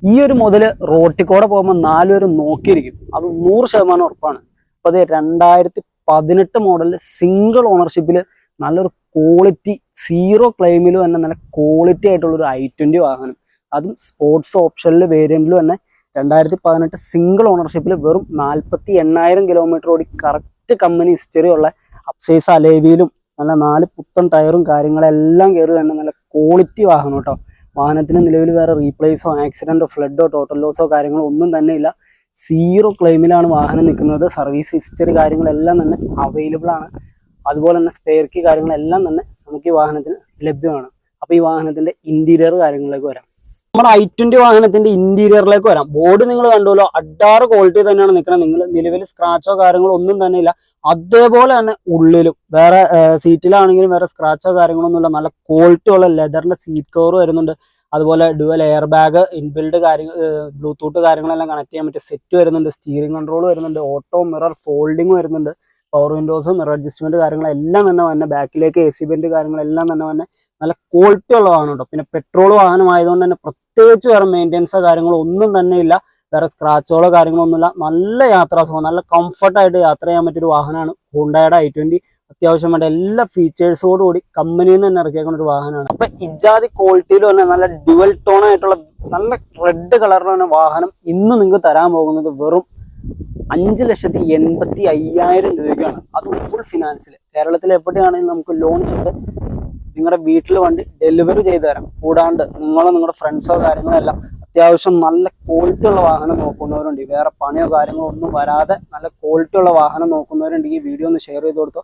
ഈ ഒരു മുതല് റോട്ടിക്കൂടെ പോകുമ്പോൾ നാലുപേരും നോക്കിയിരിക്കും. അത് 100% ഉറപ്പാണ്. അപ്പൊ അത് 2018 മോഡലിൽ സിംഗിൾ ഓണർഷിപ്പിൽ നല്ലൊരു ക്വാളിറ്റി സീറോ ക്ലെയിമിലും തന്നെ നല്ല ക്വാളിറ്റി ആയിട്ടുള്ള ഒരു i20 വാഹനം, അതും സ്പോർട്സ് ഓപ്ഷനിൽ വേരിയന്റിലും തന്നെ 2018 സിംഗിൾ ഓണർഷിപ്പിൽ വെറും 48,000 കിലോമീറ്റർ ഓടി കറക്റ്റ് കമ്പനി ഹിസ്റ്ററി ഉള്ള അപ്സൈസ് അലേവിയിലും നല്ല 4 പുത്തൻ ടയറും കാര്യങ്ങളെല്ലാം കയറി തന്നെ നല്ല ക്വാളിറ്റി വാഹനം കേട്ടോ. വാഹനത്തിന് നിലവിൽ വേറെ റീപ്ലേസോ ആക്സിഡന്റോ ഫ്ലഡോ ടോട്ടൽ ലോസോ കാര്യങ്ങളോ ഒന്നും തന്നെ ഇല്ല. സീറോ ക്ലെയിമിലാണ് വാഹനം നിൽക്കുന്നത്. സർവീസ് ഹിസ്റ്ററി കാര്യങ്ങളെല്ലാം തന്നെ അവൈലബിൾ ആണ്. അതുപോലെ തന്നെ സ്പെയർ കീ കാര്യങ്ങളെല്ലാം തന്നെ നമുക്ക് ഈ വാഹനത്തിന് ലഭ്യമാണ്. അപ്പൊ ഈ വാഹനത്തിന്റെ ഇന്റീരിയർ കാര്യങ്ങളിലേക്ക് വരാം. നമ്മുടെ i20 വാഹനത്തിന്റെ ഇന്റീരിയറിലേക്ക് വരാം. ബോർഡ് നിങ്ങൾ കണ്ടുല്ലോ, അഡാറ് ക്വാളിറ്റി തന്നെയാണ് നിൽക്കുന്നത്. നിങ്ങൾ നിലവിൽ സ്ക്രാച്ചോ കാര്യങ്ങളോ ഒന്നും തന്നെ ഇല്ല. അതേപോലെ തന്നെ ഉള്ളിലും വേറെ സീറ്റിലാണെങ്കിലും വേറെ സ്ക്രാച്ചോ കാര്യങ്ങളൊന്നും ഇല്ല. നല്ല ക്വാളിറ്റി ഉള്ള ലെതറിന്റെ സീറ്റ് കവർ വരുന്നുണ്ട്. അതുപോലെ ഡുവൽ എയർ ബാഗ്, ഇൻബിൽഡ് കാര്യങ്ങൾ, ബ്ലൂടൂത്ത് കാര്യങ്ങളെല്ലാം കണക്ട് ചെയ്യാൻ പറ്റിയ സെറ്റ് വരുന്നുണ്ട്. സ്റ്റിയറിംഗ് കൺട്രോൾ വരുന്നുണ്ട്. ഓട്ടോ മിറർ ഫോൾഡിങ് വരുന്നുണ്ട്. പവർ വിൻഡോസ്, മിറർ അഡ്ജസ്റ്റ്മെന്റ് കാര്യങ്ങളെല്ലാം തന്നെ ബാക്കിലേക്ക് AC വെന്റ് കാര്യങ്ങളെല്ലാം തന്നെ നല്ല ക്വാളിറ്റി ഉള്ള വാഹനം. പിന്നെ പെട്രോൾ വാഹനമായതുകൊണ്ട് തന്നെ പ്രത്യേകിച്ച് വേറെ മെയിൻ്റെനൻസോ കാര്യങ്ങളോ ഒന്നും തന്നെ ഇല്ല. വേറെ സ്ക്രാച്ചുകളോ കാര്യങ്ങളോ ഒന്നുമില്ല. നല്ല യാത്രാസുഖം, നല്ല കംഫർട്ടായിട്ട് യാത്ര ചെയ്യാൻ പറ്റിയൊരു വാഹനമാണ് ഹുണ്ടായുടെ i20. അത്യാവശ്യം വേണ്ട എല്ലാ ഫീച്ചേഴ്സോട് കൂടി കമ്പനിയിൽ നിന്ന് തന്നെ ഇറക്കിയേക്കുന്ന ഒരു വാഹനമാണ്. അപ്പൊ ഇജാതി ക്വാളിറ്റിയിൽ തന്നെ നല്ല ഡ്യുവൽ ടോൺ ആയിട്ടുള്ള നല്ല റെഡ് കളറിൽ തന്നെ വാഹനം ഇന്ന് നിങ്ങൾക്ക് തരാൻ പോകുന്നത് വെറും 5,85,000 രൂപയ്ക്കാണ്. അതും ഫുൾ ഫിനാൻസിൽ. കേരളത്തിൽ എവിടെയാണെങ്കിലും നമുക്ക് ലോൺ ചെയ്ത് നിങ്ങളുടെ വീട്ടിൽ വണ്ടി ഡെലിവറി ചെയ്ത് തരാം. കൂടാണ്ട് നിങ്ങളോ നിങ്ങളുടെ ഫ്രണ്ട്സോ കാര്യങ്ങളോ എല്ലാം അത്യാവശ്യം നല്ല ക്വാളിറ്റി ഉള്ള വാഹനം നോക്കുന്നവരുണ്ട്, വേറെ പണിയോ കാര്യങ്ങളോ ഒന്നും വരാതെ നല്ല ക്വാളിറ്റി ഉള്ള വാഹനം നോക്കുന്നവരുണ്ടെങ്കിൽ ഈ വീഡിയോ ഒന്ന് ഷെയർ ചെയ്ത് കൊടുത്തോ.